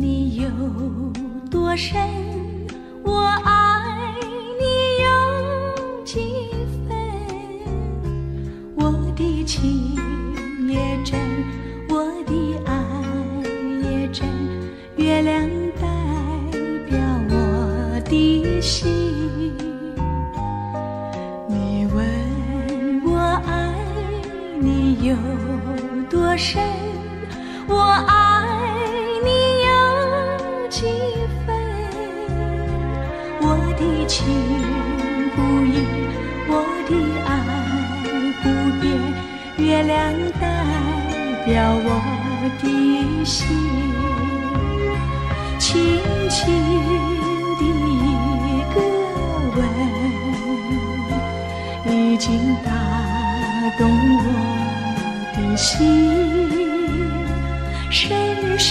你有多深，我爱你有几分。我的情也真，我的爱也真，月亮代表我的心。你问我爱你有多深，我爱你有几分。我的情不移，我的爱不变，月亮代表我的心。轻轻的一个吻，已经打动我的心。深深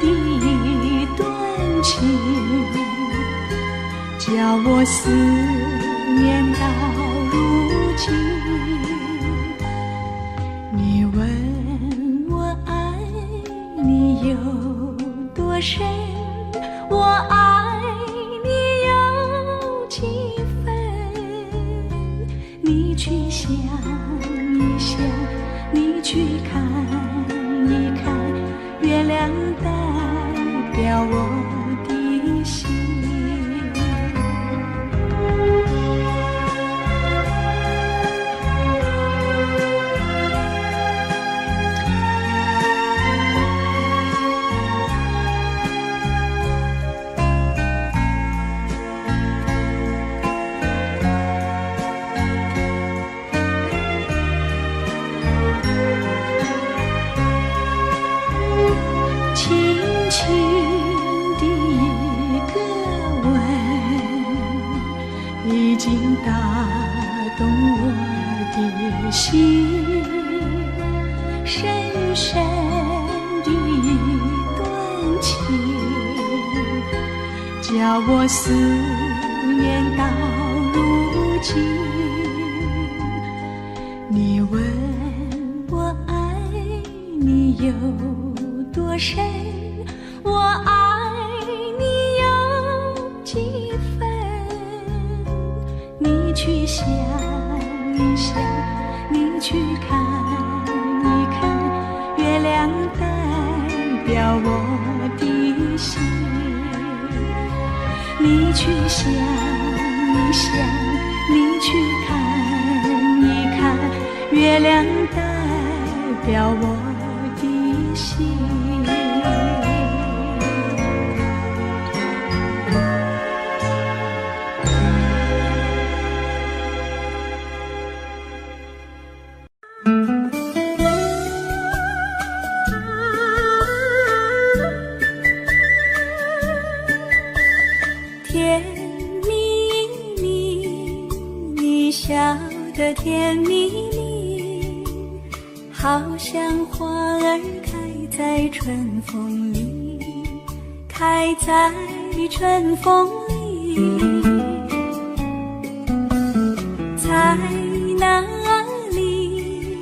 的一段情，叫我思念到如今。你问我爱你有多深，我爱你有几分。你去想一想，你去看一看，月亮代表我的心。已经打动我的心，深深的一段情，叫我思念到如今。你问我爱你有多深，我爱你有几分。你去想一想，你去看一看，月亮代表我的心。你去想一想，你去看一看，月亮代表我的心。甜蜜蜜，你笑得甜蜜蜜，好像花儿开在春风里，开在春风里。在哪里，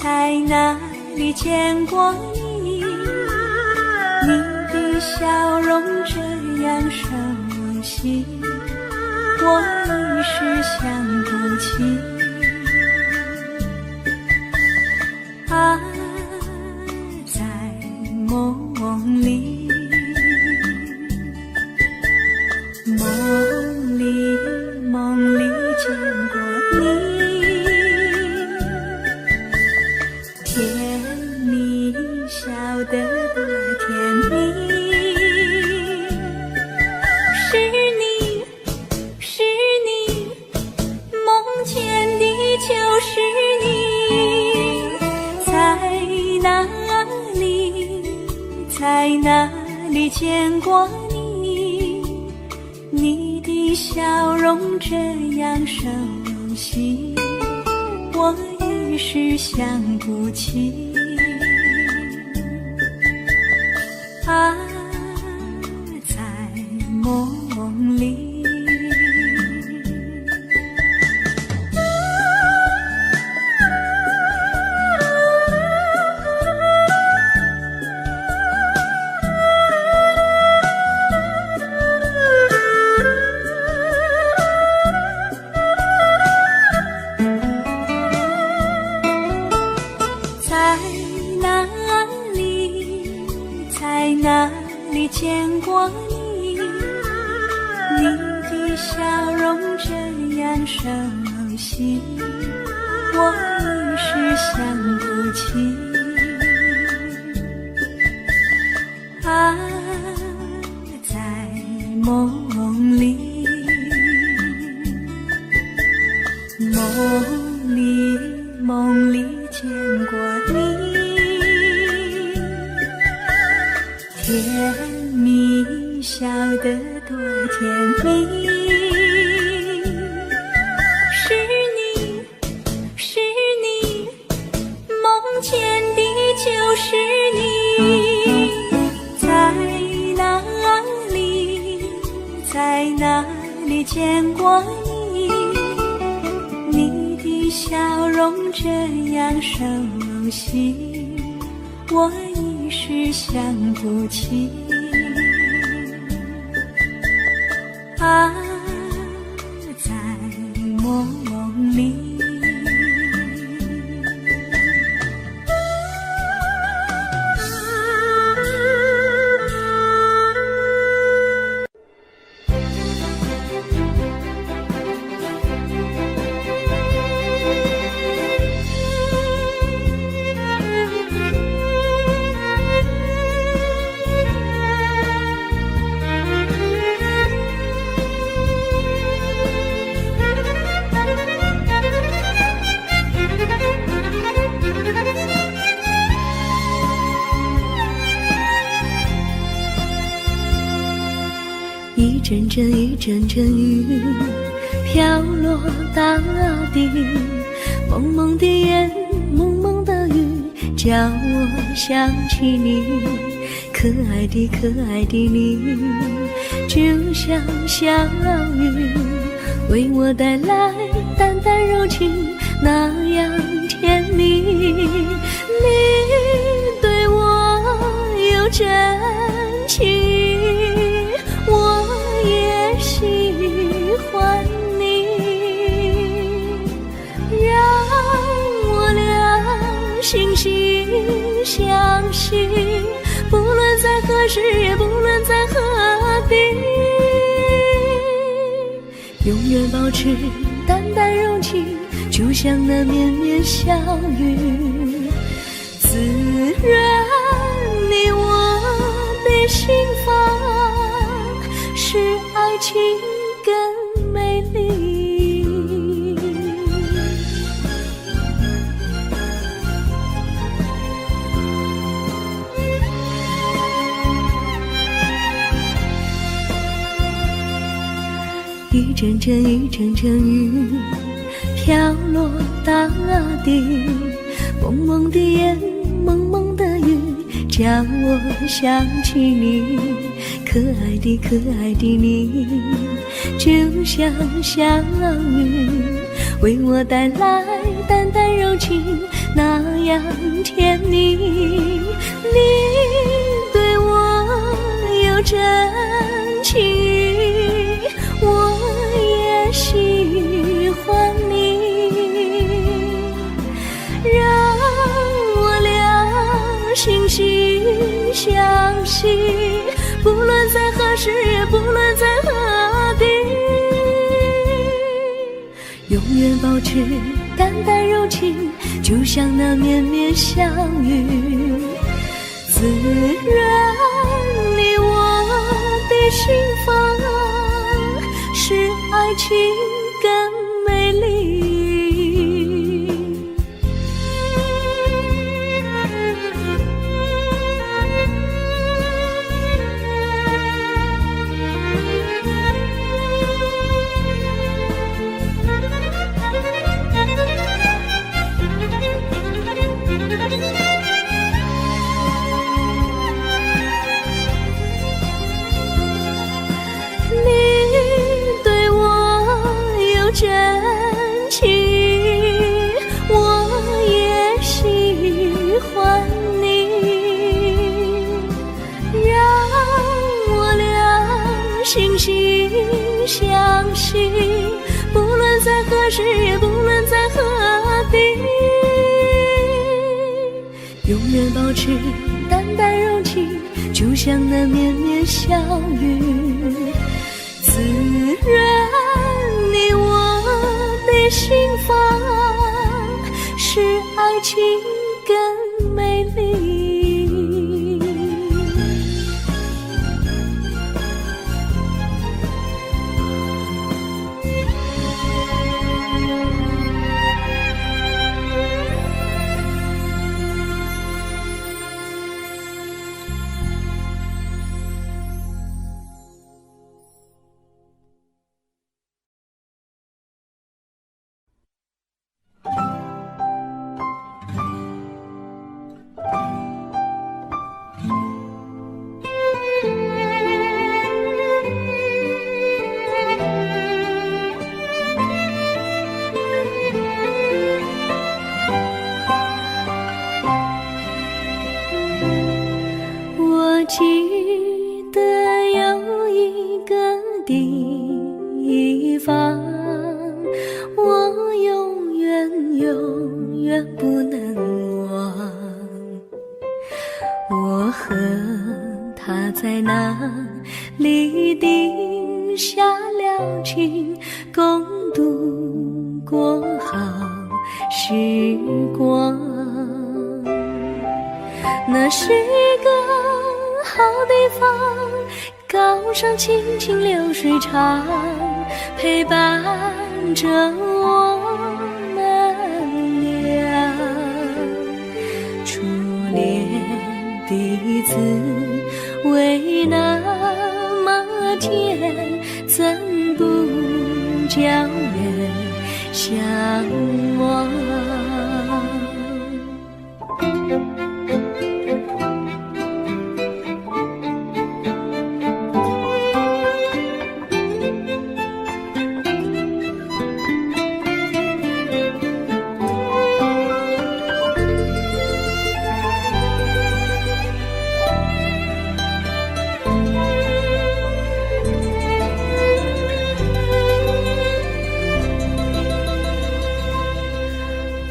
在哪里见过你？你的笑容这样熟悉，我一时想不起。啊，在梦里，梦里见过你，甜蜜笑得多甜蜜。就是你，在哪里，在哪里见过你？你的笑容这样熟悉，我一时想不起。啊，在梦里。在哪里见过你？你的笑容这样熟悉，我一时想不起。啊，在梦里，梦里见过你，甜蜜笑得多甜蜜。是你，梦见的就是你。在哪里见过你？你的笑容这样熟悉，我一时想不起。啊，在梦里。一阵阵雨飘落大地，蒙蒙的烟，蒙蒙的雨，叫我想起你，可爱的你，就像小雨，为我带来淡淡柔情，那样甜蜜。你对我有真情，我也喜欢你，让我俩惺惺相惜，不论在何时，也不论在何地，永远保持淡淡柔情，就像那绵绵小雨，滋润你我的心房，使爱情更美丽。一阵阵雨飘落大地，蒙蒙的烟，蒙蒙的雨，叫我想起你，可爱的你，就像小雨，为我带来淡淡柔情，那样甜蜜。你对我有真情，我也喜欢你，让我俩惺惺相惜，不论在何时，也不论在何地，永远保持淡淡柔情，就像那绵绵小雨，滋润你我的心房，使爱情更美丽。真情，我也喜欢你，让我俩惺惺相惜，不论在何时，也不论在何地，永远保持淡淡柔情，就像那绵绵小雨，自然你我的心房，使爱情更美丽。我记得有一个地方，我永远不能忘。我和他在那里定下了情，共度过好时光。那是个好地方，高山青青流水长，陪伴着我们俩。初恋的滋味那么甜，怎不叫人向往？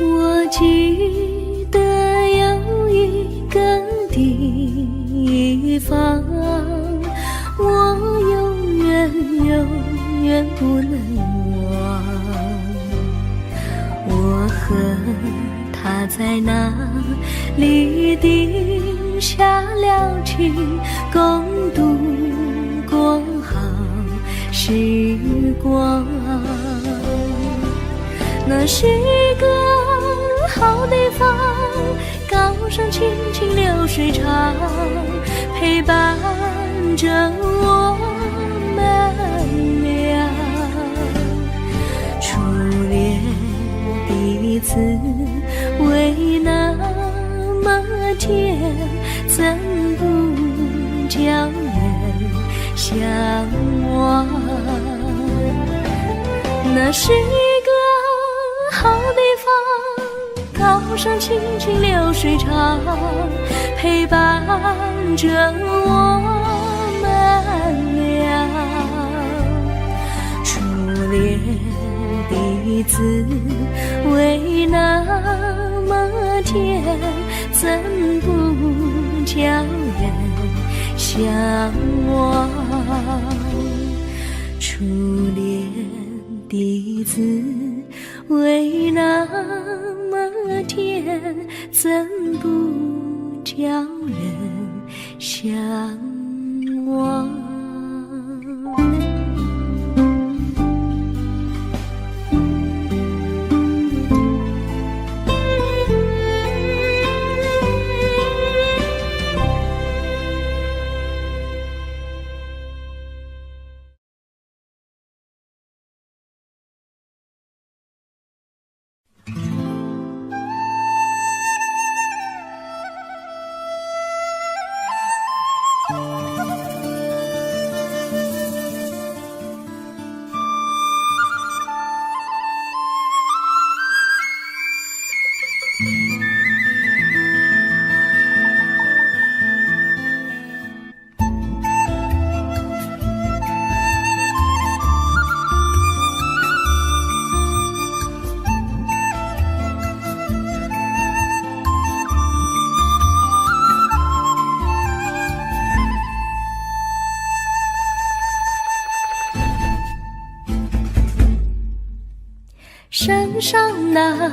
我记得有一个地方，我永远不能忘。我和他在那里定下了情，共度过好时光。那是个好地方，高山青青流水长，陪伴着我们俩。初恋的滋味那么甜，怎不叫人向往？那是个好地方，高山青青流水长，陪伴着我们俩。初恋的滋味那么甜，怎不叫人向往？初恋的滋味那么甜，怎不叫人向往？上哪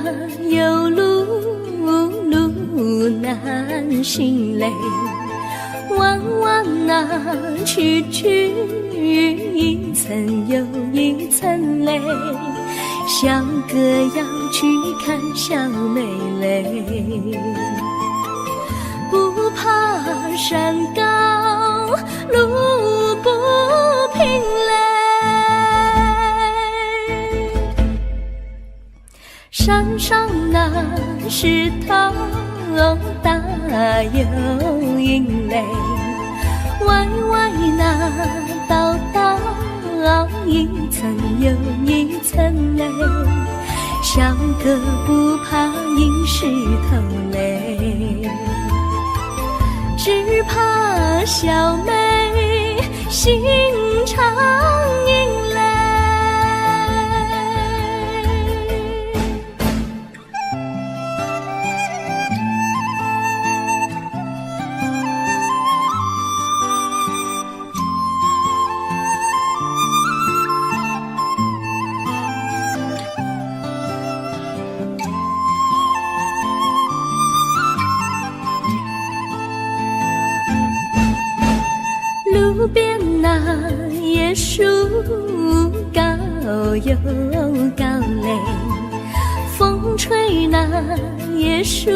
有路难行嘞，弯啊曲一层又一层嘞，小哥要去看小妹嘞，不怕山高路不平嘞，山上那石头大又硬嘞，歪那道一层又一层嘞，小哥不怕硬石头嘞，只怕小妹心肠硬嘞。路边那椰树高又高嘞，风吹那椰树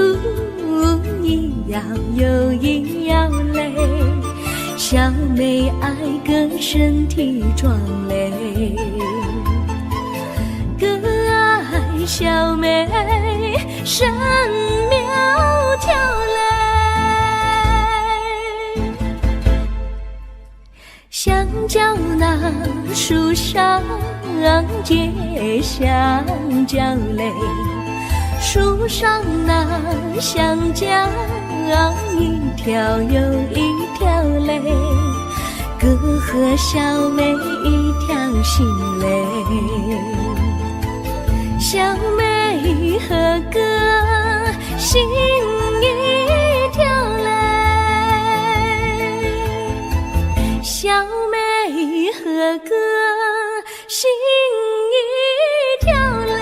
一摇又一摇嘞，小妹爱个身体壮嘞，哥爱小妹身苗条嘞，香蕉那树上结香蕉嘞，树上那香蕉一条又一条嘞，哥和小妹一条心嘞，小妹和哥心一条嘞，小妹和哥心一条嘞。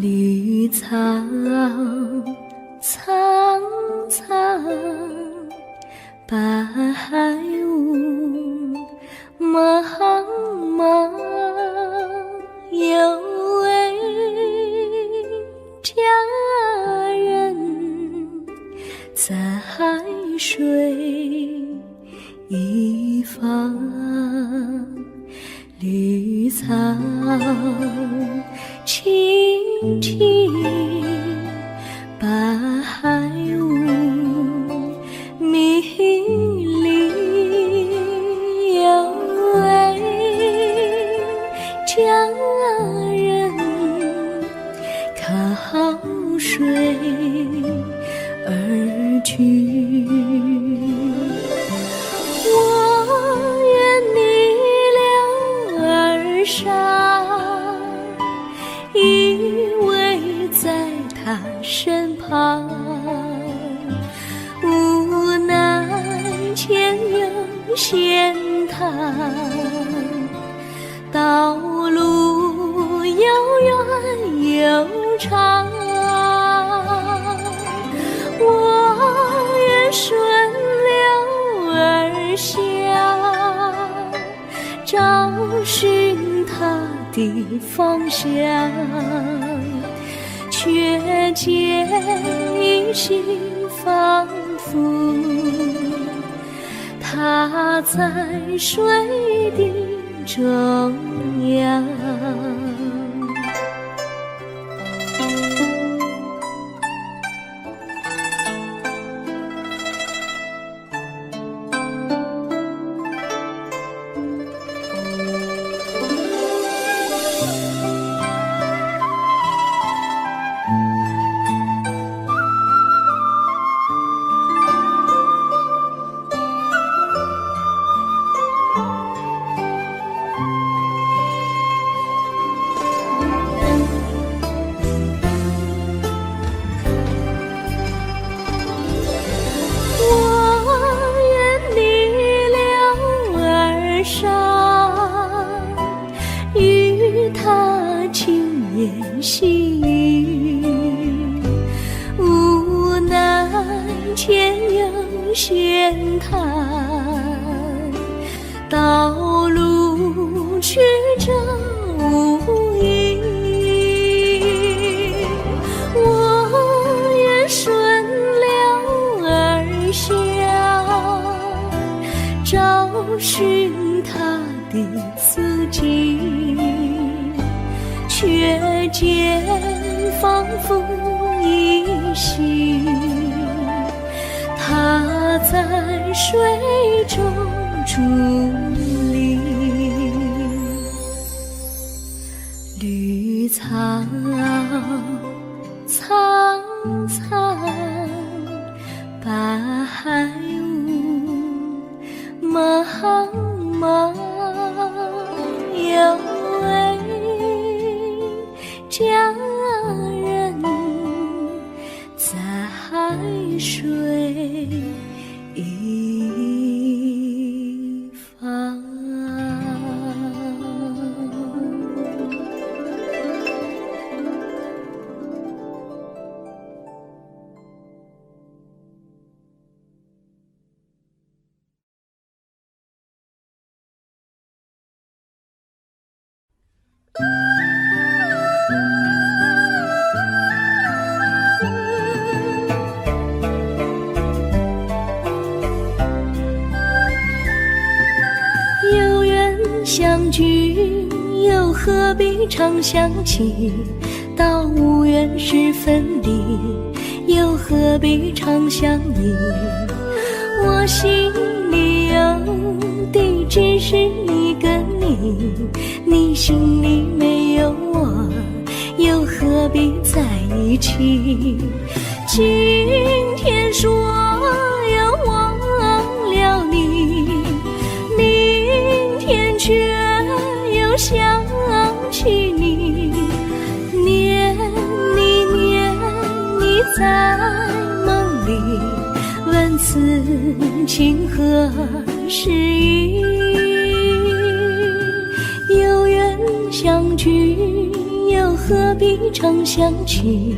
绿草苍苍，白雾茫茫，有位佳人在水一方，绿草青青，白雾迷离，有位佳人靠水而居，我愿你留儿上，依偎在他身旁，无奈前有险滩，道路又远又长，我愿顺流而下，找寻的方向，却见一心仿佛它在水的中央。细雨，无奈前有险滩，道路曲折无依。我愿顺流而下，找寻他的足迹，却见仿佛依稀，它在水中伫立。绿草苍苍，白雾茫茫，有位佳人在水一方。有缘相聚，又何必常想起？到无缘时分离，又何必常想你？我心里有的只是一个你，你心里没有我，又何必在一起？今天说要忘了你，明天却又想起你，念你念你在梦里，问此情何时已？有缘相聚，又何必常想起？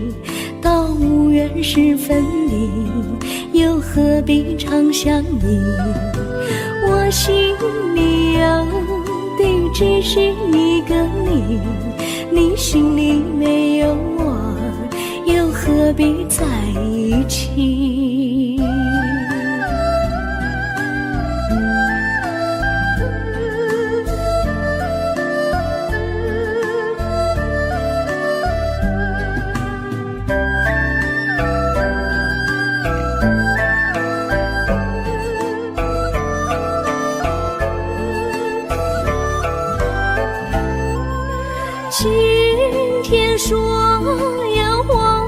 到无缘时分离，又何必常想你？我心里有的只是一个你，你心里没有我，又何必在一起？今天说要忘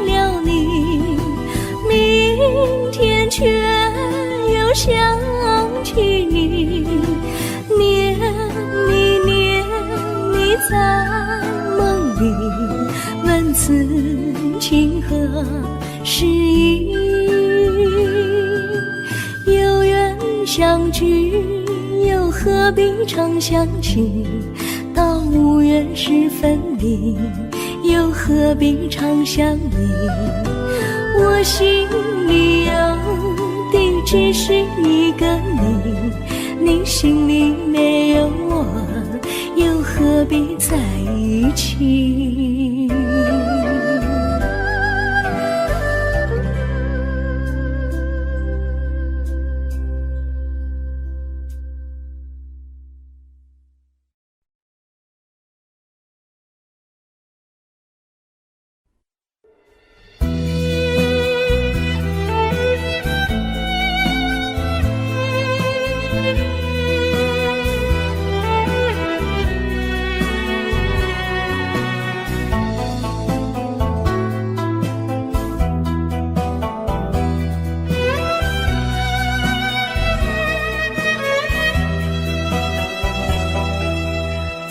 了你，明天却又想起你，念你念你在梦里，问此情何时已？有缘相聚，又何必常想起？到无缘时分离，又何必常想你？我心里有的只是一个你，你心里没有我，又何必在一起？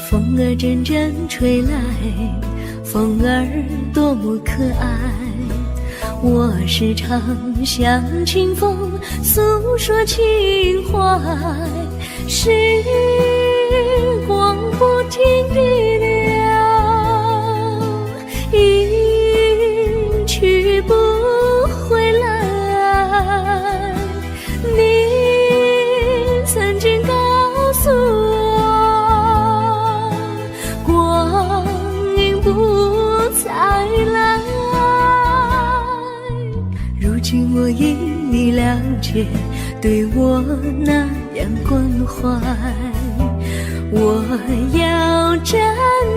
风儿阵阵吹来，风儿多么可爱。我时常向清风诉说情怀，时光不停地流，一去不回来。你曾经告诉我，光阴不再来。如今我已了解，对我那样关怀，我要珍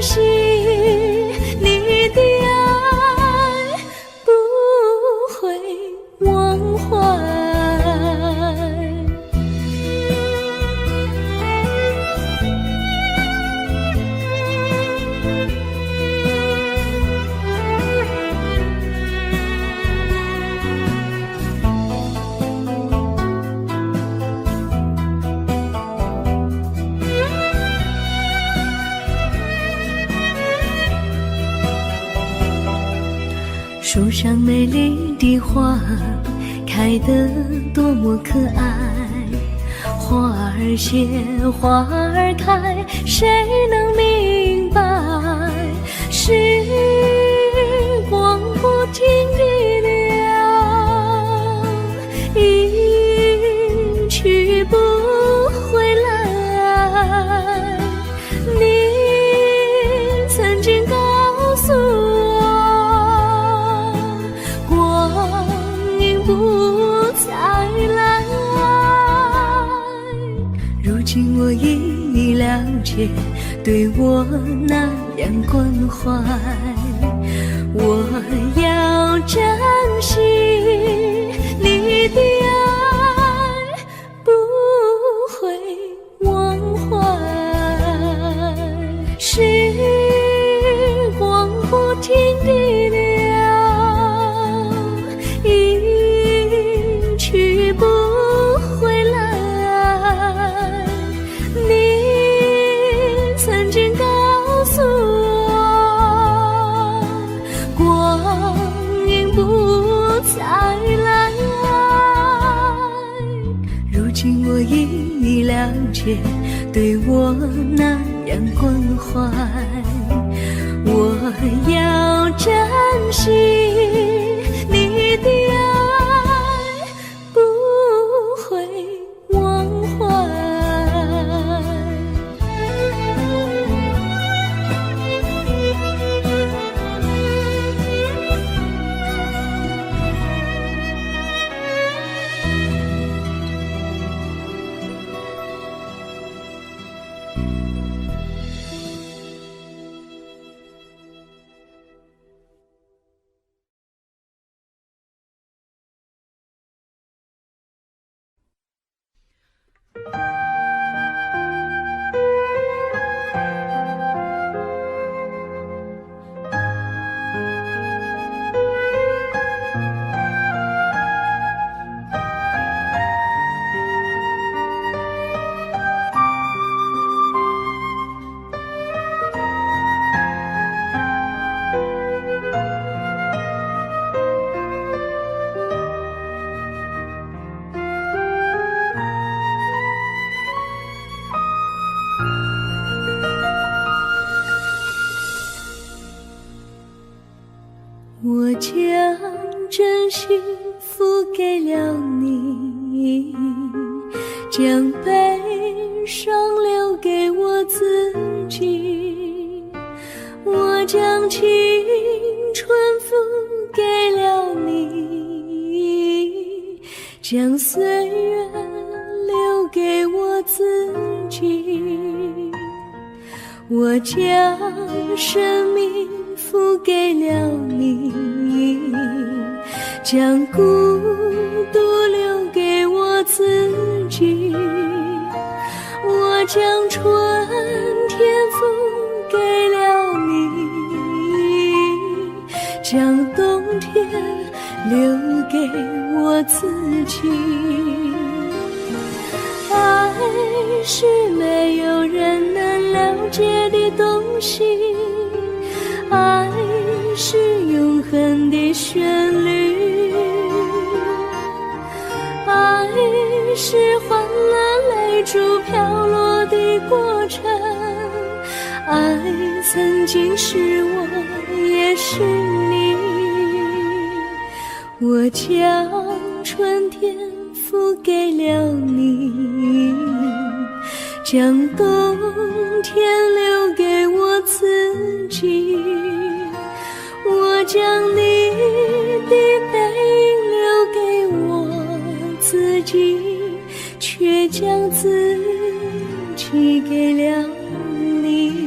惜你的爱，不会忘怀。树上美丽的花开得多么可爱，花儿谢，花儿开，谁能明白？时光不停地流，一去不回来。你曾经告诉我，不再来。如今我已了解，对我那样关怀，我要珍惜你的爱，不会忘怀。时光不停地流，去不回来。你曾经告诉我，光阴不再来。如今我已了解，对我那样关怀，我要珍惜你的爱，不会忘怀。我将真心付给了你，将悲伤留给我自己。将岁月留给我自己，我将生命付给了你，将孤独留给我自己，我将春天付给了你，将冬天留给我自己。爱是没有人能了解的东西，爱是永恒的旋律，爱是换了泪珠飘落的过程，爱曾经是我也是你，我将春天付给了你，将冬天留给我自己，我将你的背影留给我自己，却将自己给了你。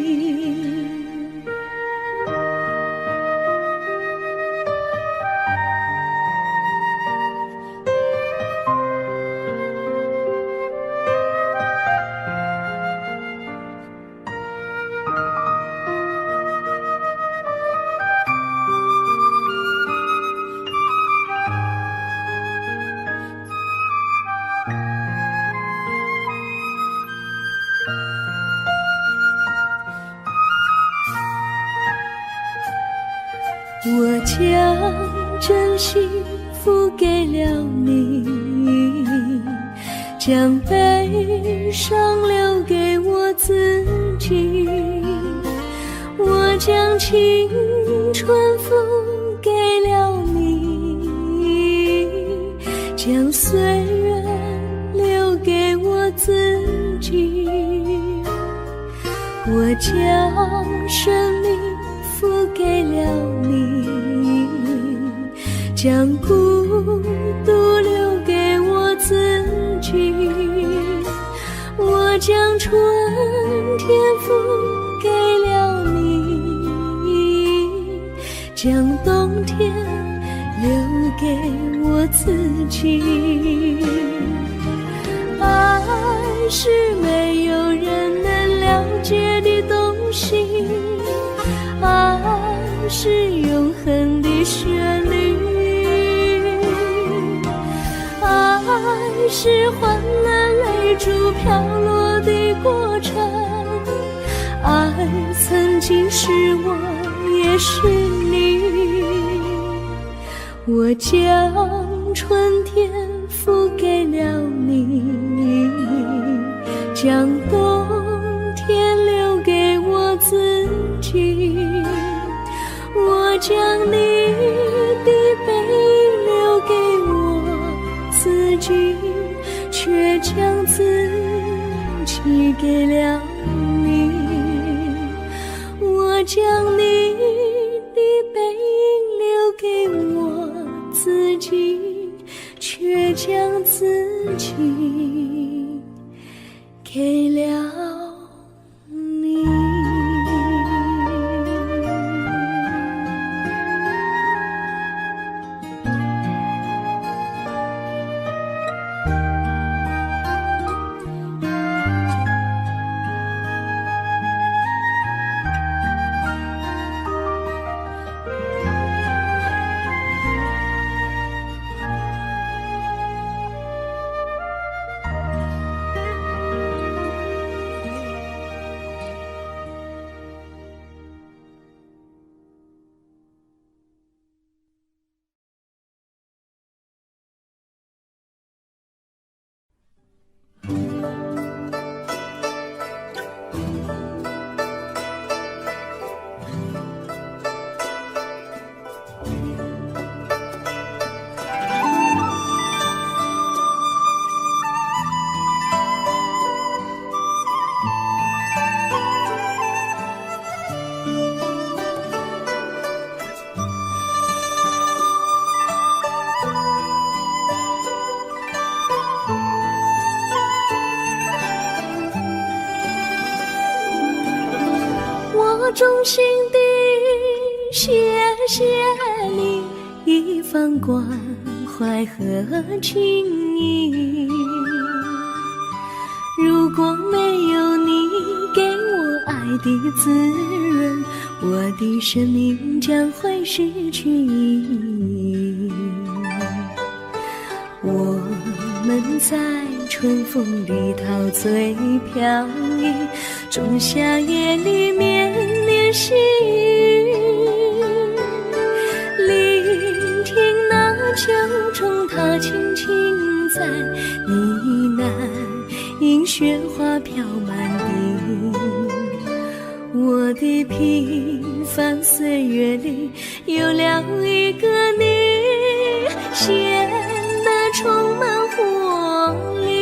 我将真心付给了你，将悲伤留给我自己，我将青春付给了你，将岁月留给我自己，我将生命付给了你，将孤独留给我自己，我将春天付给了你，将冬天留给我自己。爱是没有人能了解的东西，爱是永恒的旋律，爱是换了泪珠飘落的过程，爱曾经是我也是你，我将春天付给了你，将冬天留给我自己，我将你的背影留给我自己，却将自己给了你，我将你的背影留给我自己，却将自己给了你。衷心地谢谢你一番关怀和情谊，如果没有你给我爱的滋润，我的生命将会失去意义。我们在春风里陶醉飘逸，仲夏夜里绵绵细雨，聆听那秋虫它轻轻在呢喃，因雪花飘满地。我的平凡岁月里有了一个你，显得充满活力。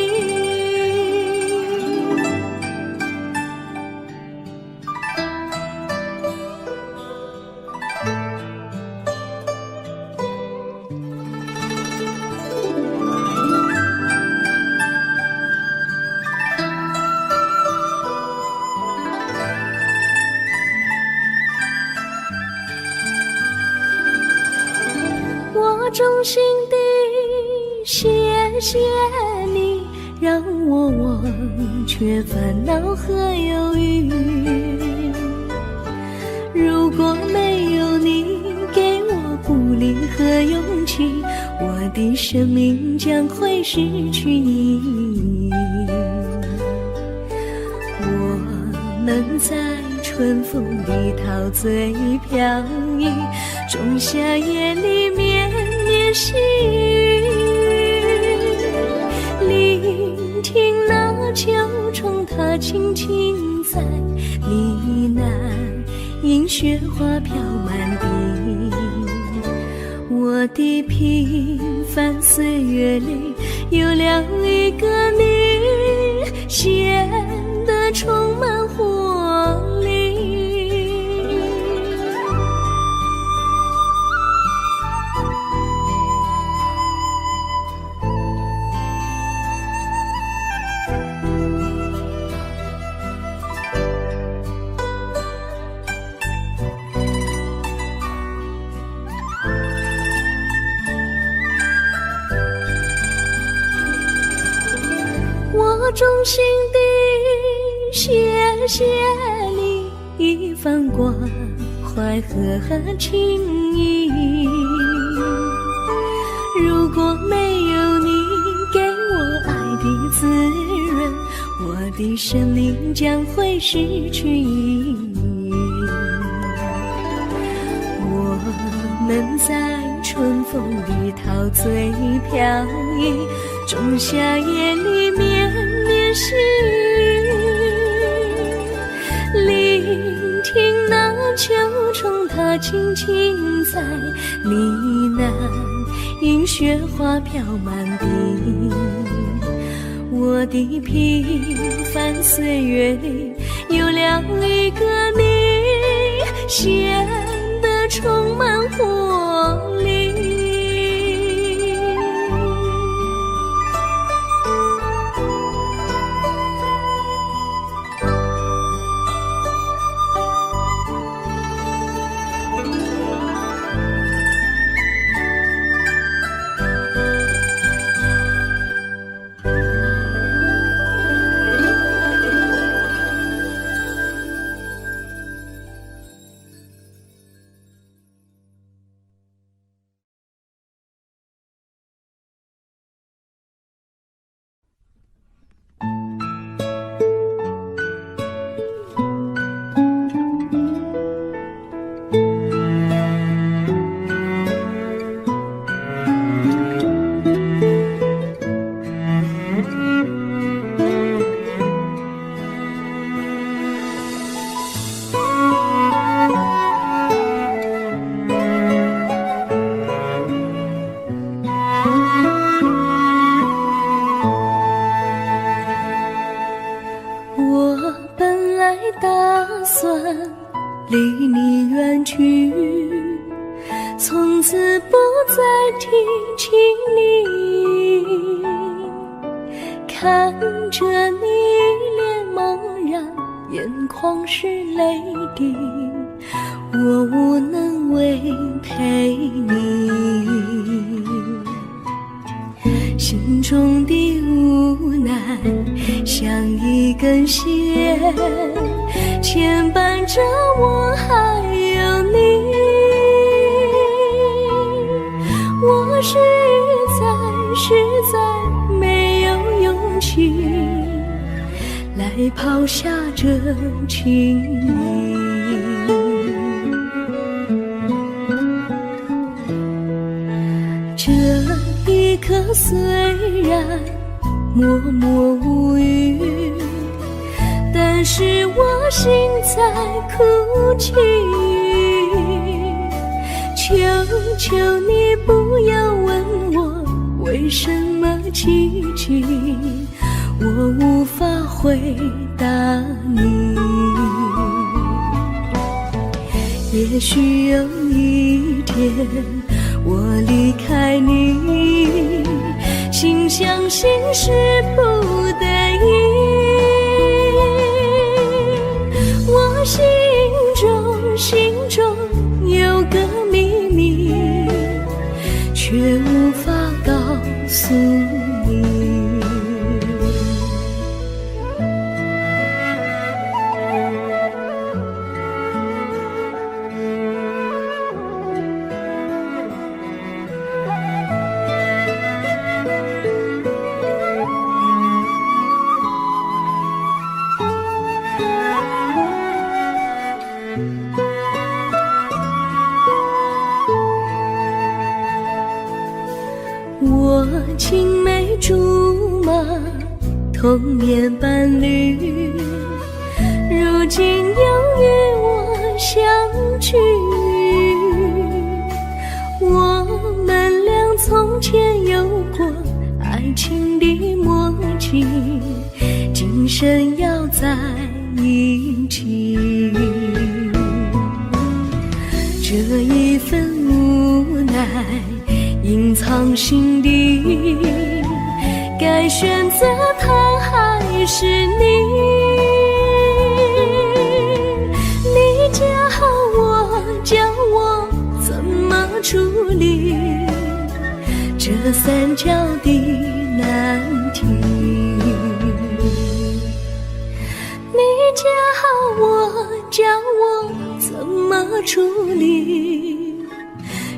我衷心地谢谢你，让我忘却烦恼和忧郁。如果没有你给我鼓励和勇气，我的生命将会失去意义。我能在春风里陶醉飘逸，仲夏夜里绵绵细雨，聆听那秋虫它轻轻在呢喃，因雪花飘满地。我的平凡岁月里有了一个你，显得充满活力。我衷心地谢谢你一番关怀和情谊，如果没有你给我爱的滋润，我的生命将会失去意义。我们在春风里陶醉飘逸，仲夏夜里绵绵细雨，聆听那秋虫它轻轻在呢喃，因雪花飘满地。我的平凡岁月里有了一个你，显得充满活力。离你远去，从此不再提起你。看着你脸茫然眼眶是泪滴，我无能为陪你。心中的无奈像一根线，牵绊着我还有你。我实在没有勇气来抛下这情谊。这一刻虽然默默无语，但是我心在哭泣。求求你不要问我为什么奇迹，我无法回答你。也许有一天我离开你，心相信是不得已。我心中有个秘密，却无法告诉你。我青梅竹马，童年伴侣，如今又与我相聚。我们俩从前有过爱情的默契，今生要在一起。这一份无奈隐藏心底，该选择他还是你？你教我怎么处理这三角的难题？你教我怎么处理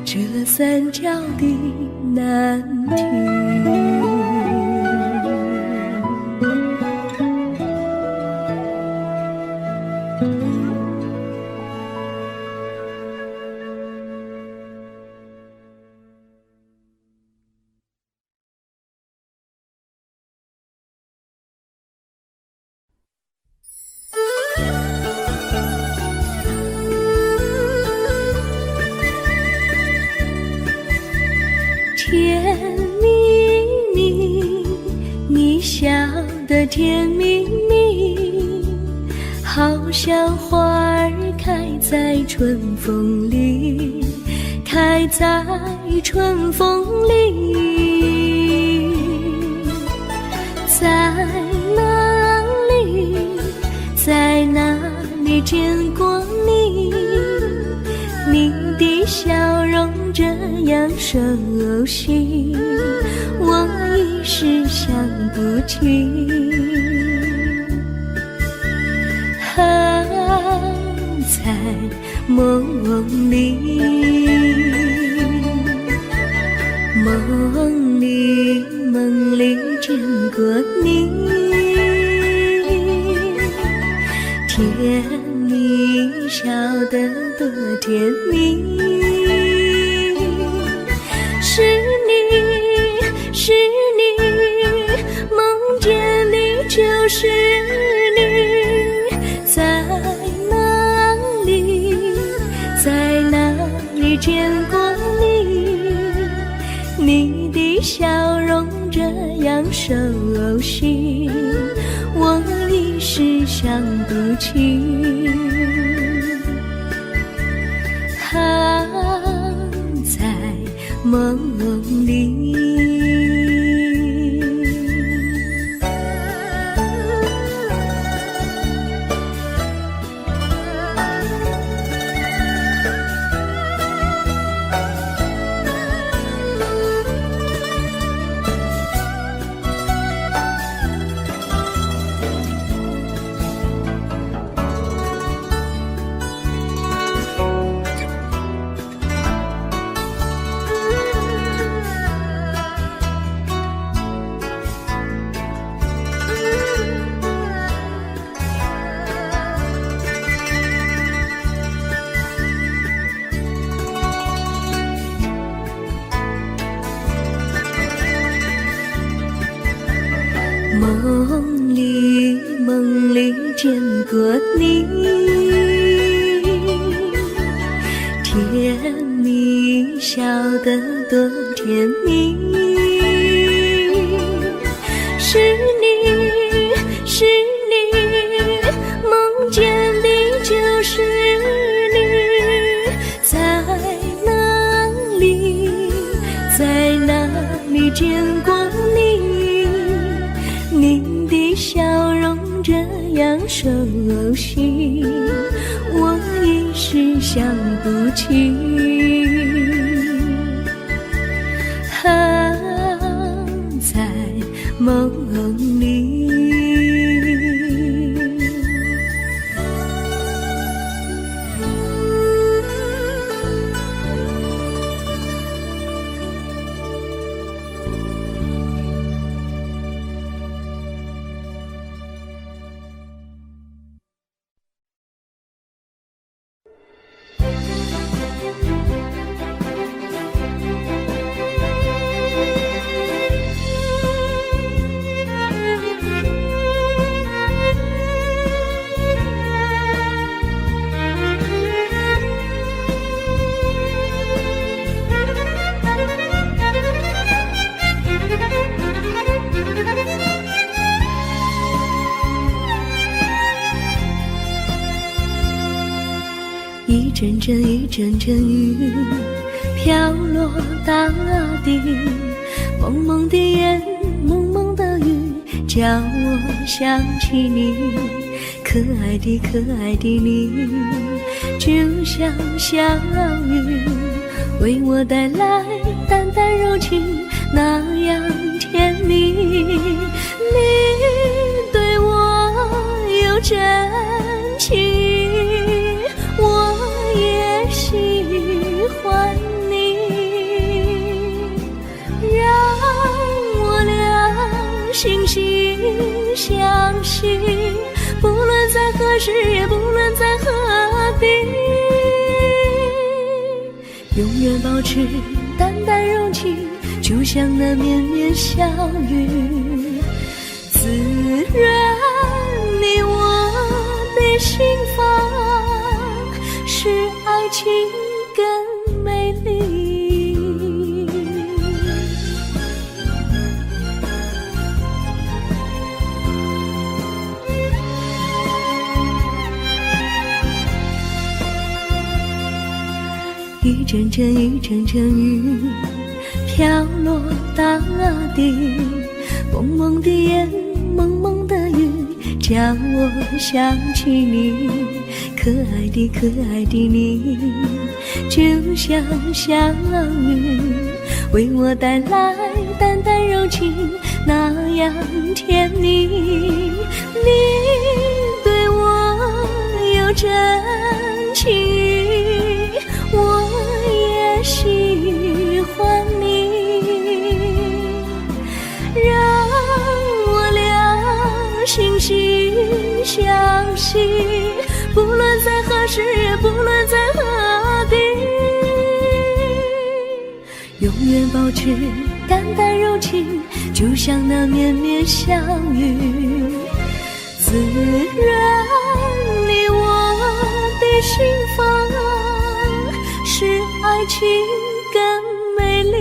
这三角的难题？甜蜜蜜，你笑得甜蜜蜜，好像花儿开在春风里，开在春风里。在哪里，在哪里见过你？你的笑容这样熟悉，我一时想不起。在梦里，梦里见过你，甜蜜笑得多甜蜜。是你，梦见你就是你，在哪里见过你？你的笑容这样熟悉，我一时想不起。在梦里。梦里见过你，甜蜜笑得多甜蜜，是你，是你，梦见的就是你，在哪里，在哪里见过你？您的笑容这样熟悉，我一时想不起。在梦里，一阵阵一阵阵雨飘落大地，蒙蒙的烟，蒙蒙的雨，叫我想起你，可爱的可爱的你，就像小雨，为我带来淡淡柔情，那样甜蜜。你对我有真情，我也喜欢你，让我俩惺惺相惜，不论在何时，也不论在何地，永远保持淡淡柔情，就像那绵绵小雨，滋润你我的心房，使爱情更美丽。一阵阵一阵阵雨飘落大地，蒙蒙的烟，蒙蒙的雨，叫我想起你，可爱的可爱的你，就像小雨，为我带来淡淡柔情，那样甜蜜。你对我有真情，我也喜欢你，让我俩惺惺相惜，不论在何时，也不论在何地，永远保持淡淡柔情，就像那绵绵小雨，滋润你我的心房，使爱情更美丽。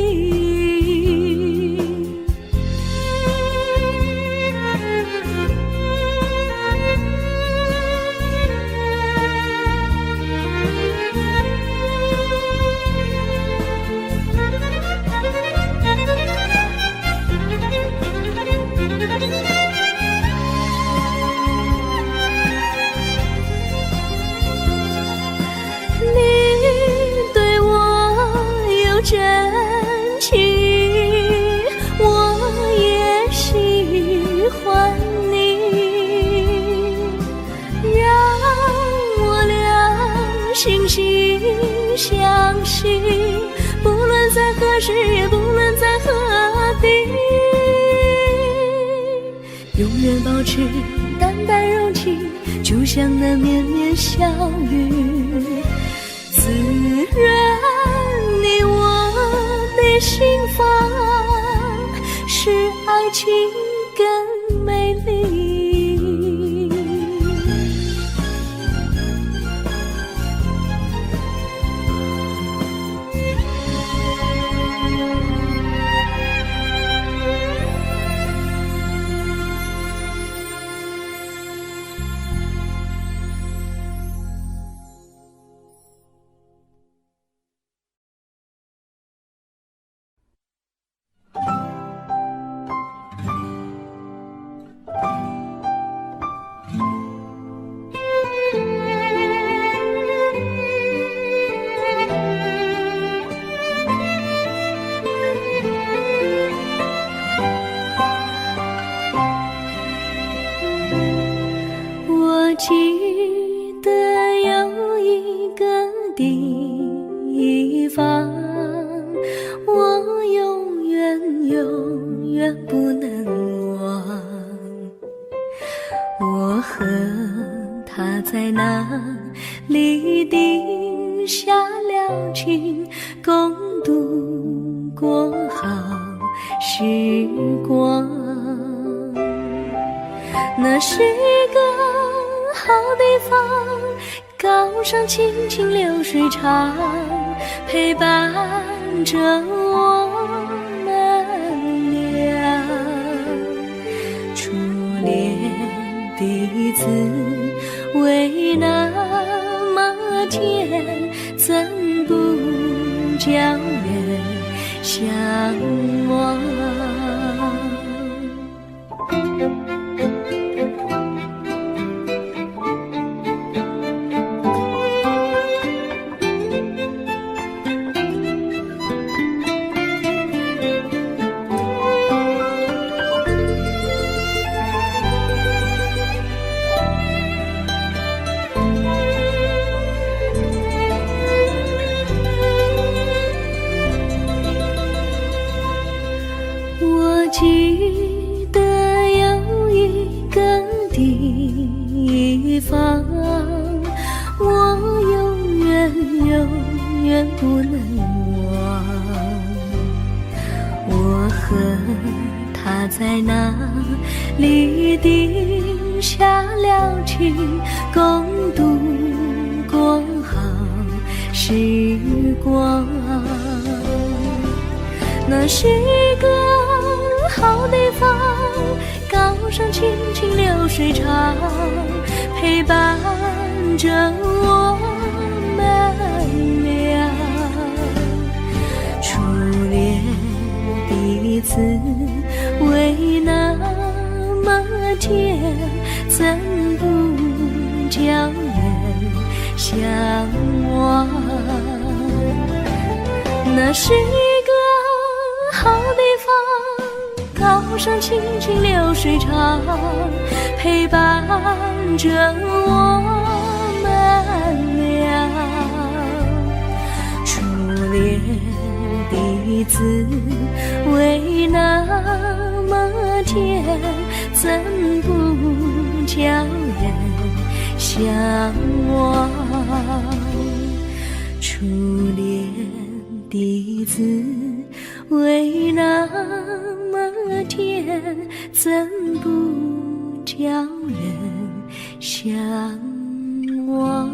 真情，我也喜欢你，让我俩惺惺相惜，不论在何时，也不论在何地，永远保持淡淡柔情，就像那绵绵小雨，滋润你我的心房，使爱情更美。记得有一个地方，我永远不能忘。我和他在那里定下了情，共度过好时光。那是个好地方，高山青青流水长，陪伴着我们俩。初恋第一次为那么甜，怎不叫人向往？我记得有一个地方，我永远不能忘。我和他在那里定下了情，共度过好时光。那是个好地方，高山青青流水长，陪伴着我们俩。初恋第一次为那么甜，怎不叫人向往？那是好地方，高山青青流水长，陪伴着我们俩。初恋第一次为那么甜，怎不叫人向往？初恋第一次为那么甜，怎不叫人向往？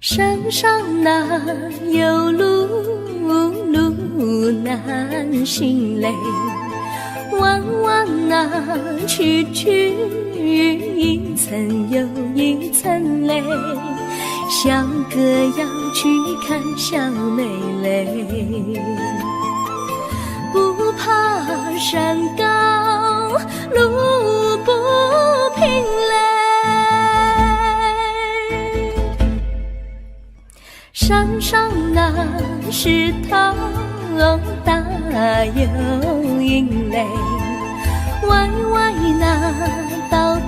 山上哪有路难行嘞，弯弯哪曲一层又一层嘞，小哥要去看小妹嘞，不怕山高路不平嘞，山上那石头大又硬嘞，歪歪那道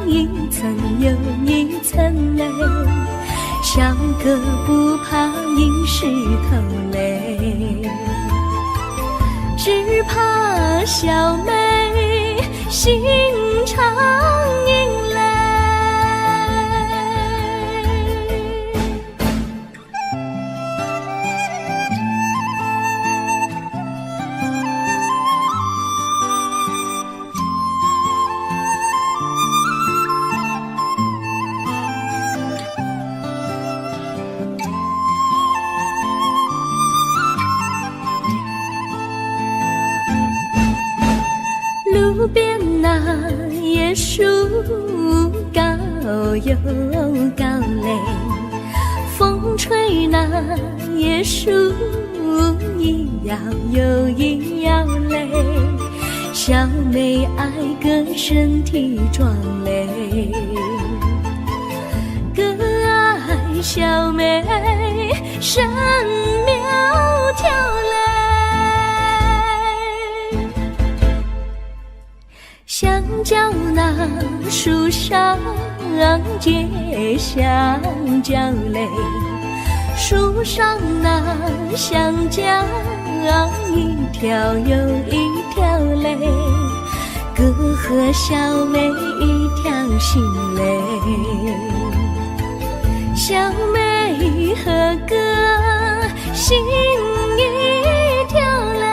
一层又一层嘞，小哥不怕硬石头嘞，只怕小妹心常引泪。路边那椰树高又高嘞，风吹那椰树一摇又一摇嘞，小妹爱个身体壮嘞，个爱小妹身苗条嘞。香蕉那树上结香蕉嘞，树上那香蕉一条又一条嘞，哥和小妹一条心嘞，小妹和哥心一条嘞，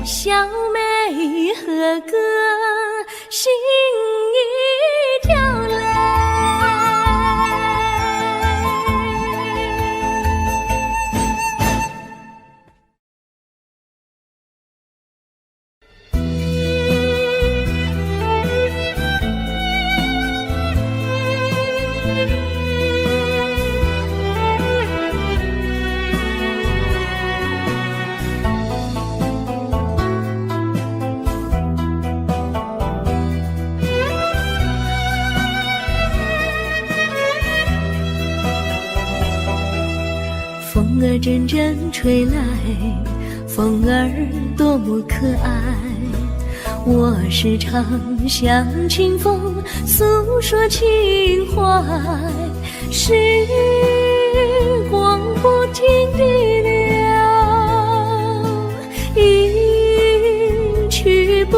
小妹和哥心一条嘞。风儿阵阵吹来，风儿多么可爱，我时常向清风诉说情怀，时光不停地流，一去不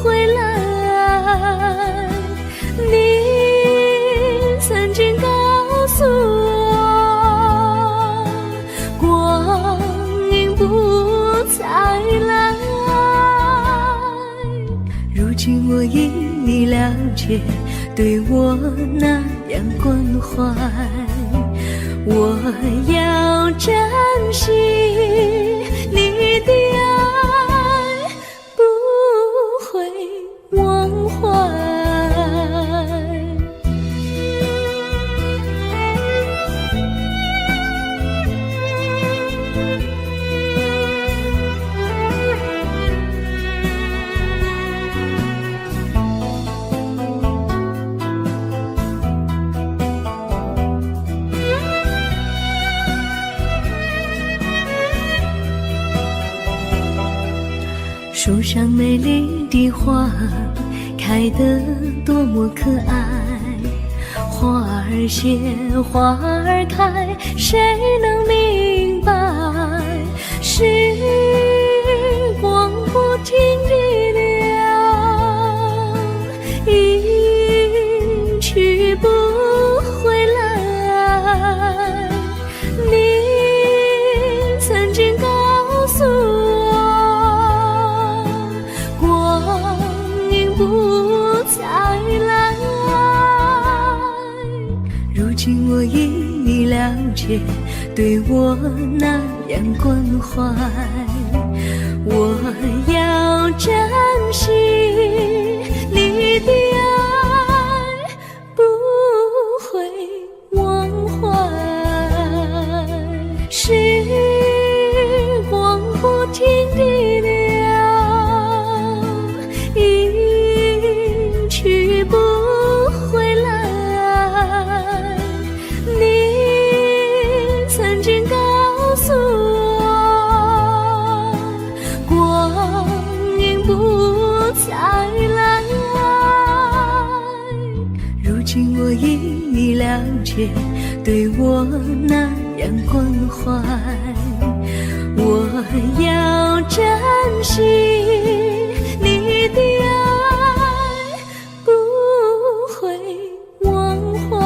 回来，你曾经告诉我再来，如今我已了解，对我那样关怀，我要珍惜你的爱，不会忘怀。树上美丽的花开得多么可爱，花儿谢花儿开，谁能明白，时光不停地流，一去不回来，你曾经告诉我不再来，如今我已了解，对我那样关怀，我要珍惜你的爱，不会忘怀，时光不停地流，去不回来，你曾经告诉我光阴不再来，如今我已了解，对我那样关怀，要珍惜你的爱，不会忘怀。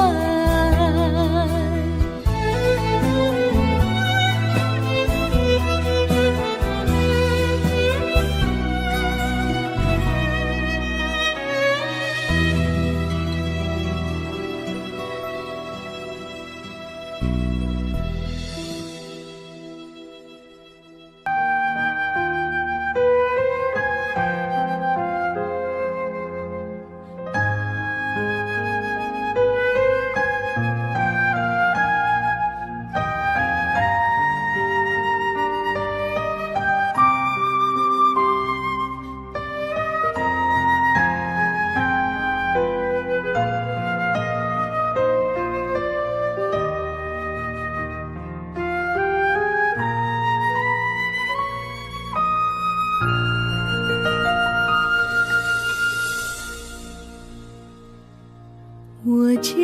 我将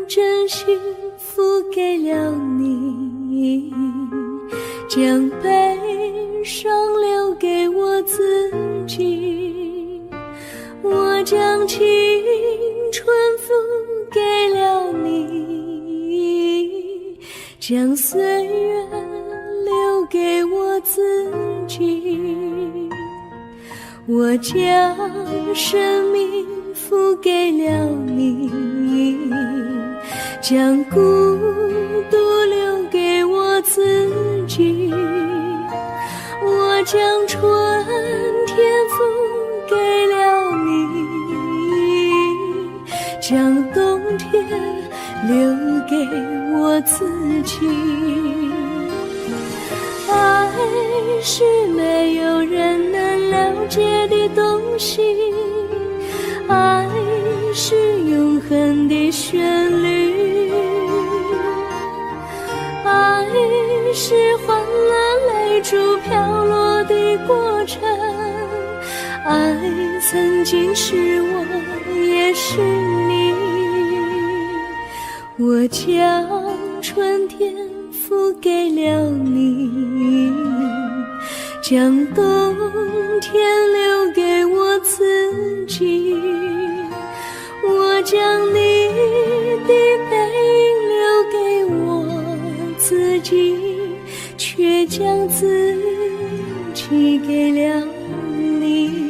真心付给了你，将悲伤留给我自己。我将青春付给了你，将岁月留给我自己。我将生命付给了你，将孤独留给我自己。我将春天付给了你，将冬天留给我自己。爱是没有人能了解的东西，爱是永恒的旋律，爱是换了泪珠飘落的过程，爱曾经是我也是你。我将春天付给了你，将冬天留给我自己。我将你的背影留给我自己，却将自己给了你。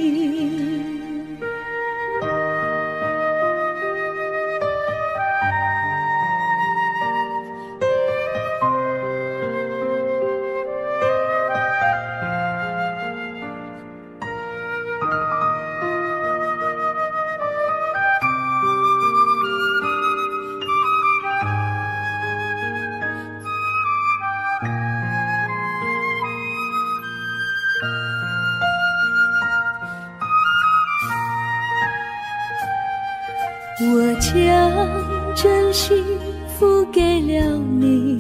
我将真心付给了你，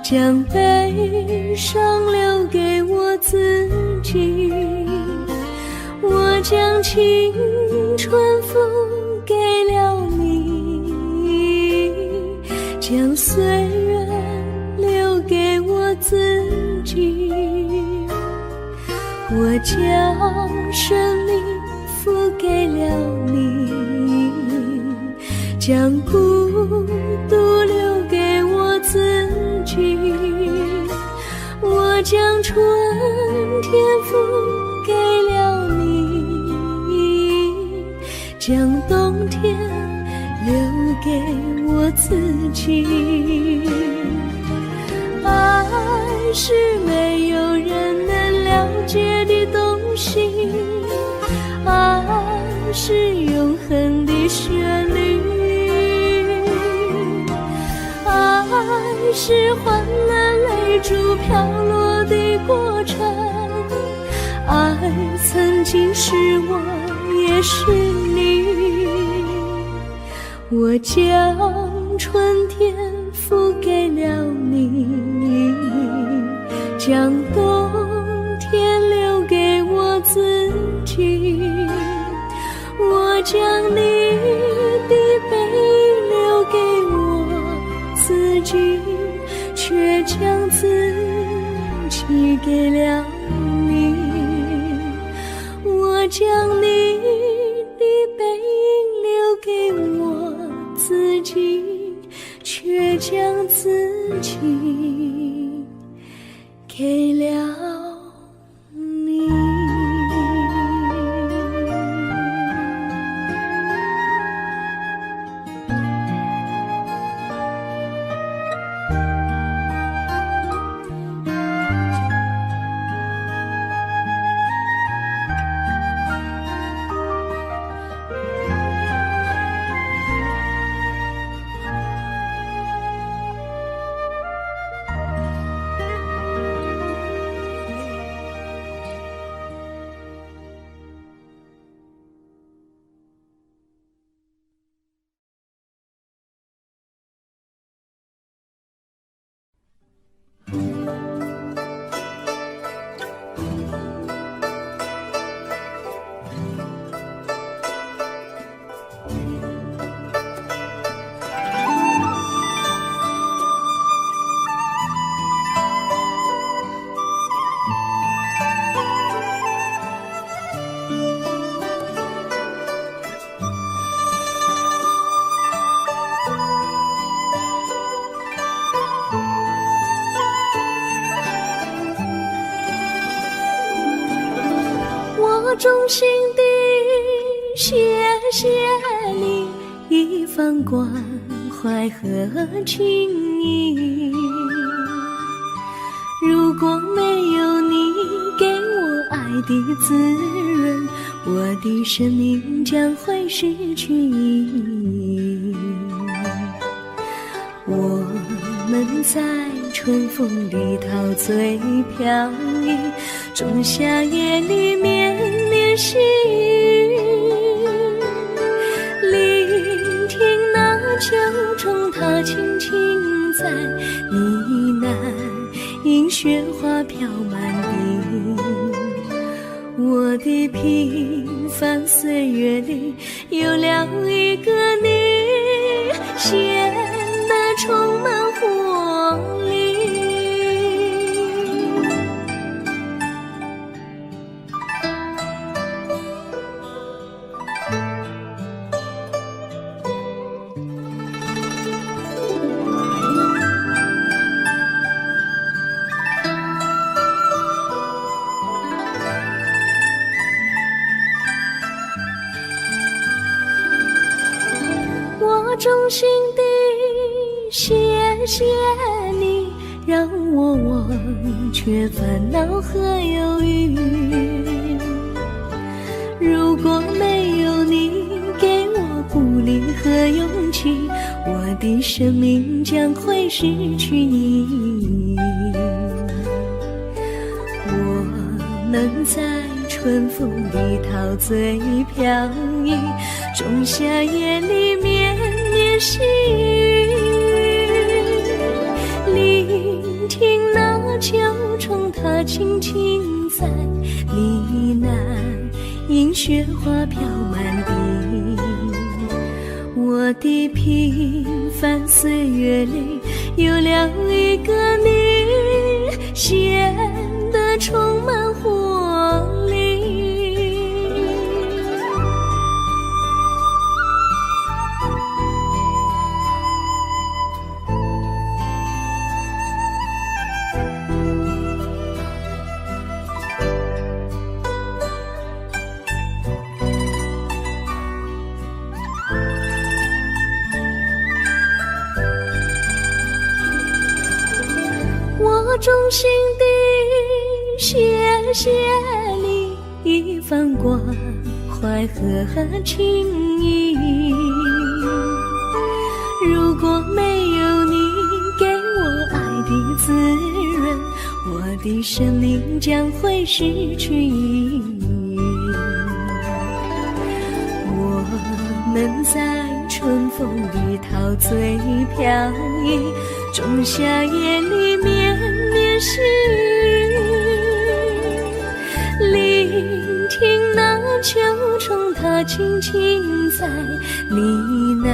将悲伤留给我自己。我将青春付给了你，将岁月留给我自己。我将生命付给了你，将孤独留给我自己。我将春天付给了你，将冬天留给我自己。爱是没有人能了解的东西，爱是永恒的旋律，爱是换了泪珠飘落的过程，爱曾经是我也是你。我将春天付给了你，将冬天留给我自己。我将你的背留给我自己，却将自气给了你，我将你的背影留给我自己，却将自己给了你。我衷心地谢谢你一番关怀和情谊，如果没有你给我爱的滋润，我的生命将会失去意义。我们在春风里陶醉飘逸，仲夏夜里绵绵细雨，聆听那秋虫它轻轻在呢喃，迎雪花飘满地。我的平凡岁月里有了一个你，显得充满活力。我衷心地谢谢你，让我忘却烦恼和忧郁。如果没有你给我鼓励和勇气，我的生命将会失去意义。我们在春风里陶醉飘逸，仲夏夜里绵绵细雨，聆听那秋虫它轻轻在呢喃，迎雪花飘满地。我的平凡岁月里有了一个你，显得充满活力。我衷心地谢谢你一番关怀和情谊，如果没有你给我爱的滋润，我的生命将会失去意义。我们在春风里陶醉飘逸，仲夏夜里绵绵细雨，聆听那秋虫它轻轻在呢喃，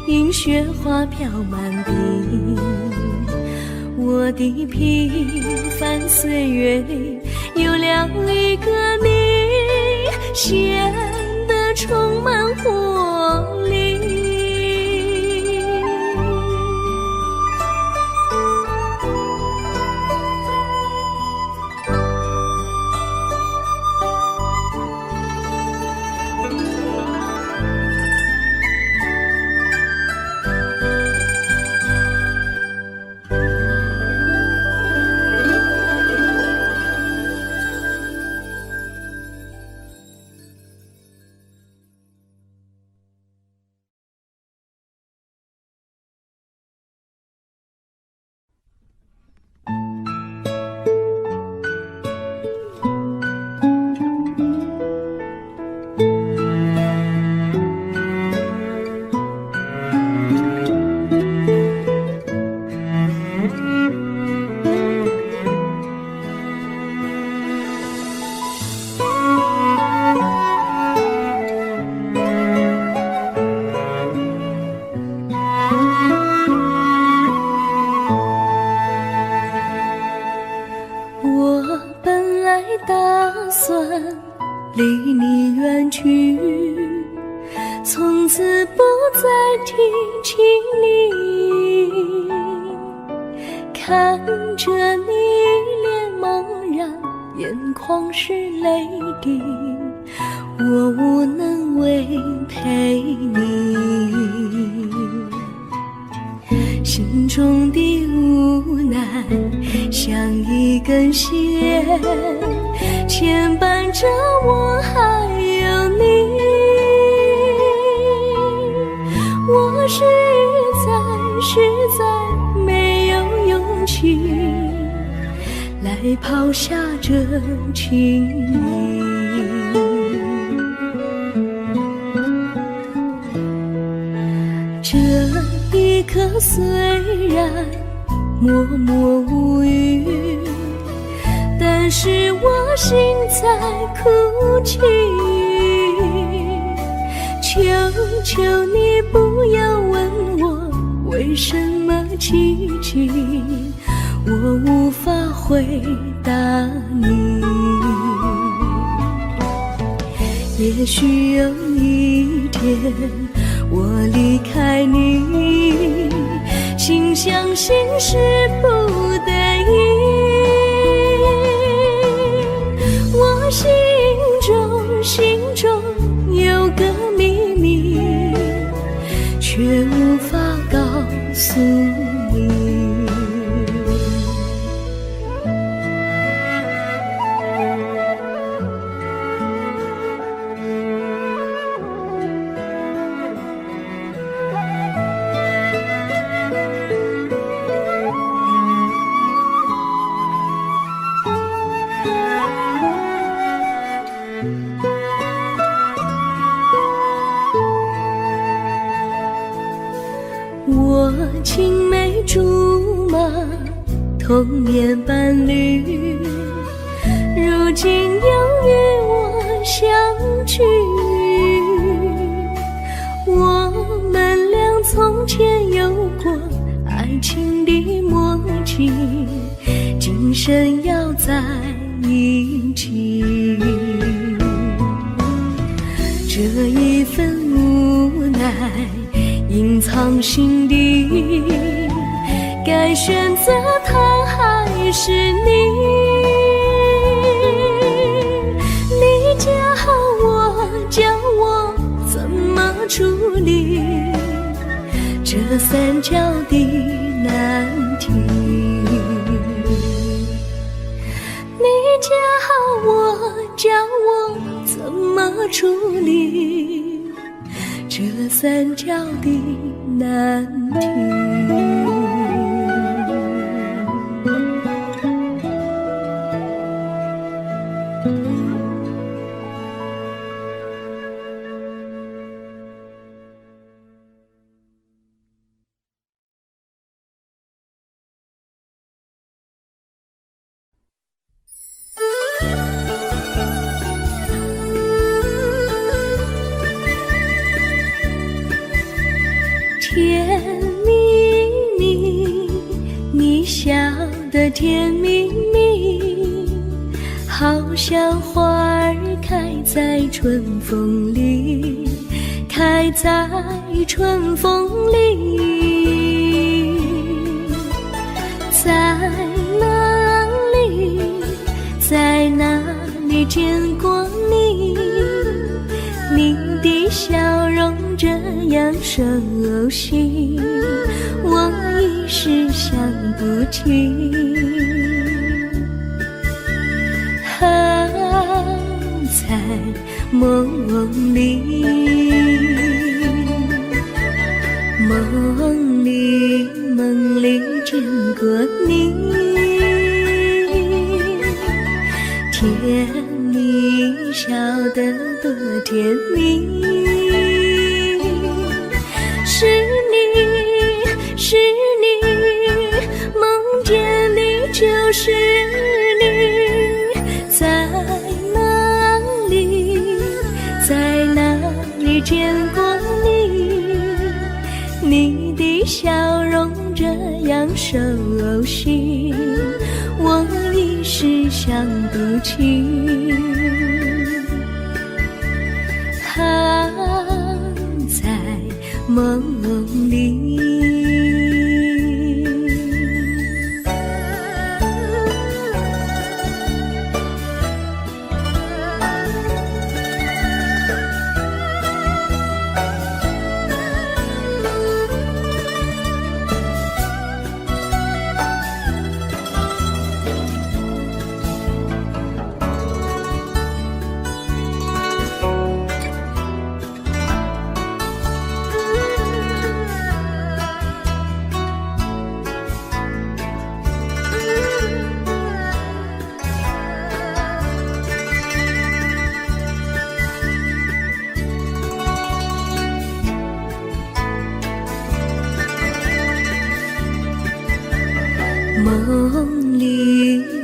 迎雪花飘满地。我的平凡岁月里有了一个你，显得充满活力。离你远去，从此不再提起你。看着你脸茫然，眼眶是泪滴，我无能为陪你。心中的无奈像一根线，牵绊着我还有你。我实在没有勇气来抛下这情谊。这一刻虽然默默无语，但是我心在哭泣。求求你不要问我为什么奇迹，我无法回答你。也许有一天我离开你，心相信是不得已。我心中有个秘密，却无法告诉你。我青梅竹马，童年伴侣，如今又与我相聚。我们俩从前有过爱情的默契，今生要在一起。这一份无奈隐藏心底，该选择他还是你？你教我怎么处理这三角的难题？你教我怎么处理这三角的难题？甜蜜蜜甜蜜蜜，好像花儿开在春风里，开在春风里。在哪里，在哪里见过你？你的笑容这样熟悉，我一时想不起。在梦里，梦里见过你，甜蜜笑得多甜蜜。是你，是你，梦见你就是你。在哪里，在哪里见过你？你的笑容这样熟悉，我一时想不起。在梦里。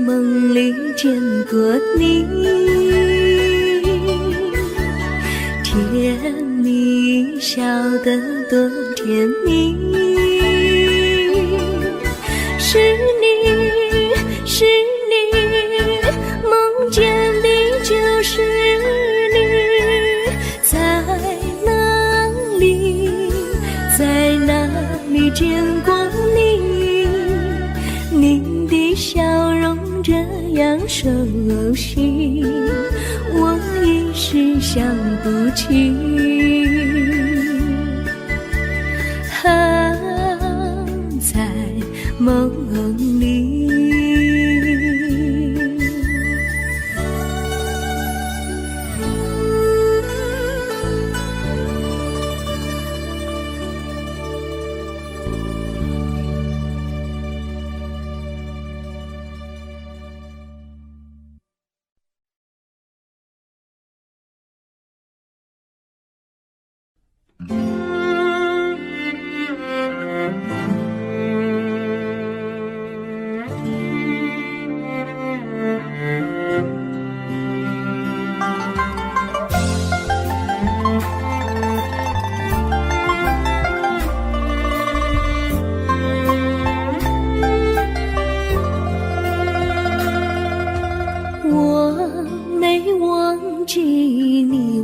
梦里见过你，甜蜜笑得多甜蜜。是你，是你，梦见的就是你。在哪里，在哪里见过你？你的笑容这样熟悉，我一时想不起。在梦里。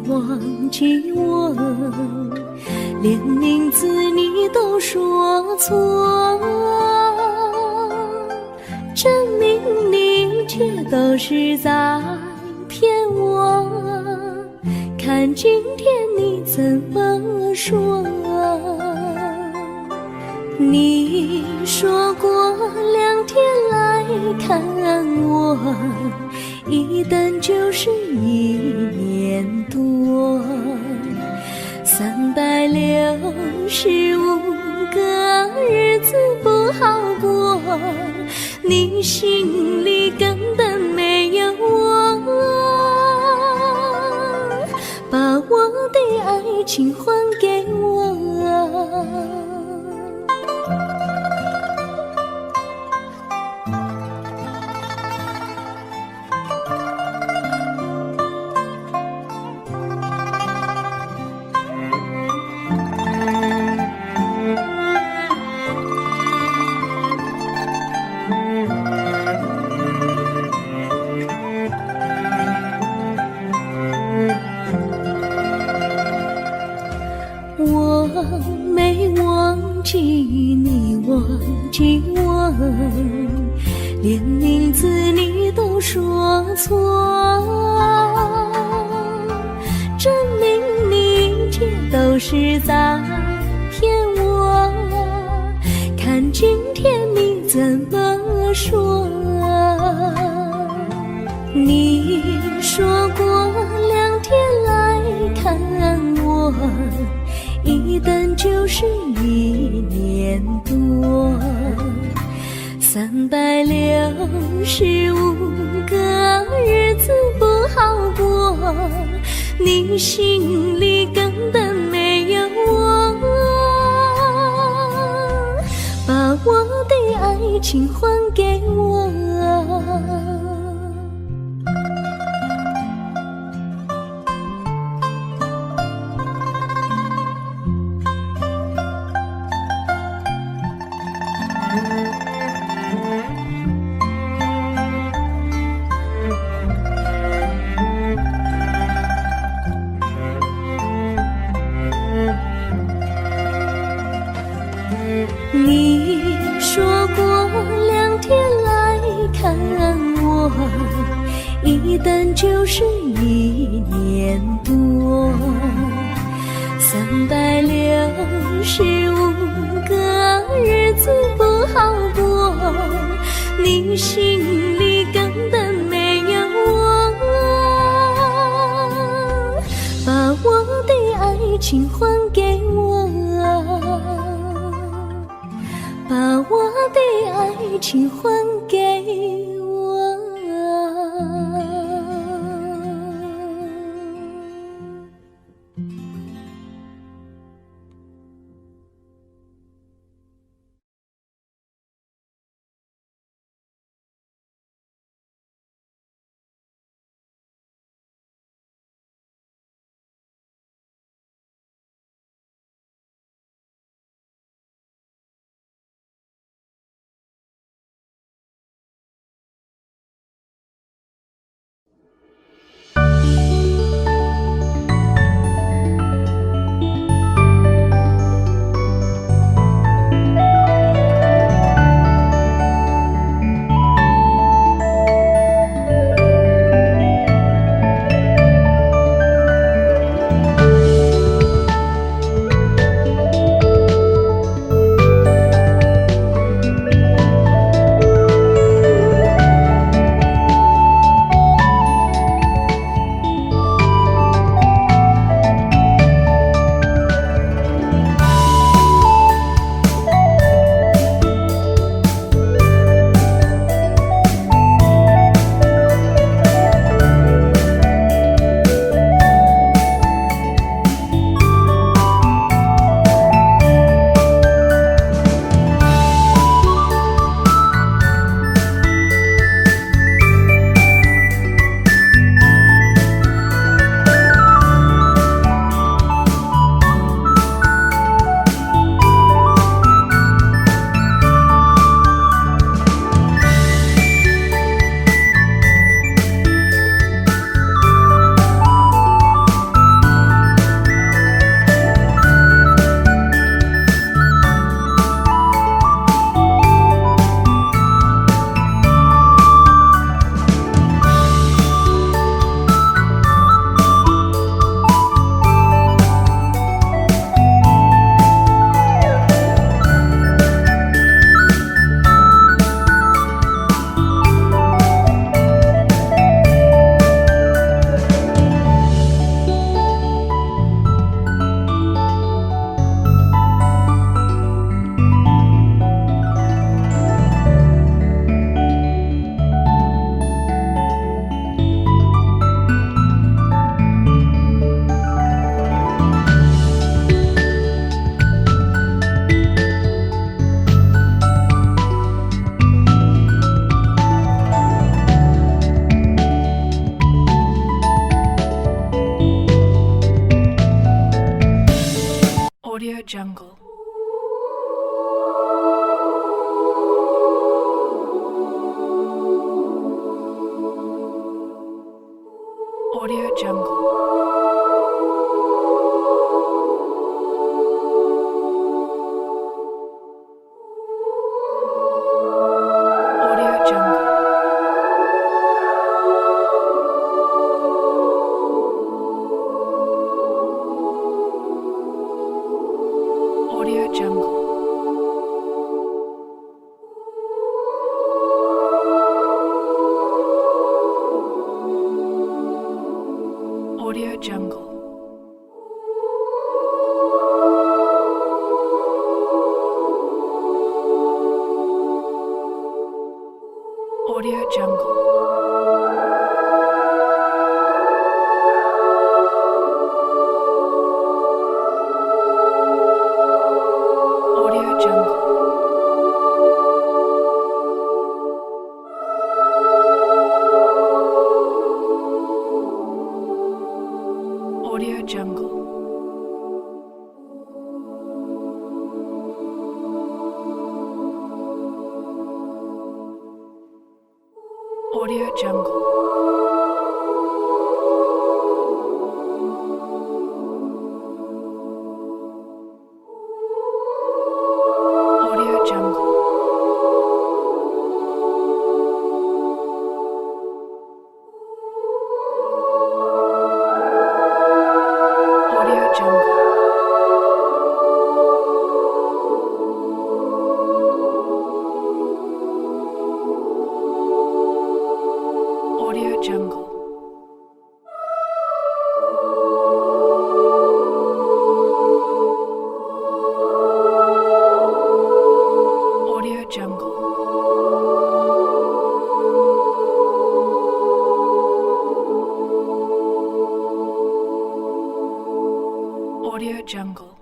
忘记我，连名字你都说错，证明你却都是在骗我。看今天你怎么说？你说过2天来看我，一等就是1年多，365个日子不好过，你心里根本没有我，把我的爱情还给我。几问，连名字你都说错，证明你一切都是在骗我。看今天你怎么说？你说过2天来看我，一等就是1年多，365个日子不好过，你心里根本没有我，把我的爱情还给我。你说过2天来看我，一等就是1年多，365个日子不好过，你心里根本没有我，把我的爱情还给我，把我的爱情还给 Audio Jungle. Audio Jungle. Audio Jungle. Audio Jungle. Audio Jungle. Audio Jungle. Audio Jungle. Audio Jungle. Audio Jungle.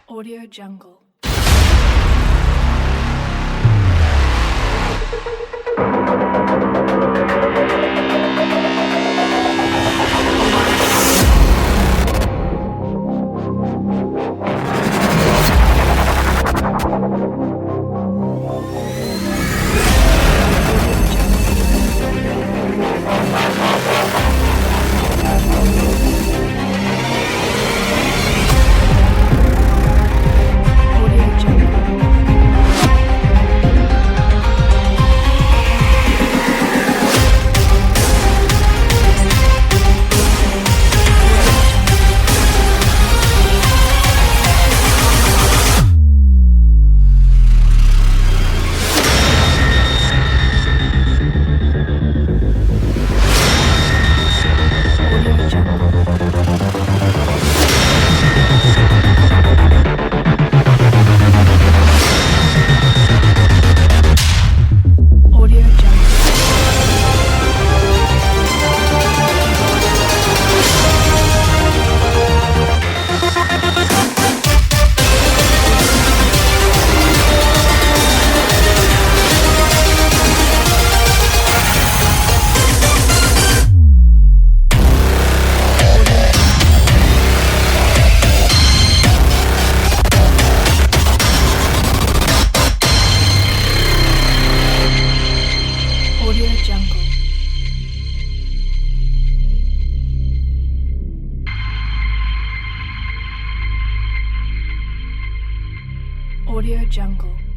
Audio Jungle. Audio Jungle. Audio Jungle. Audio Jungle.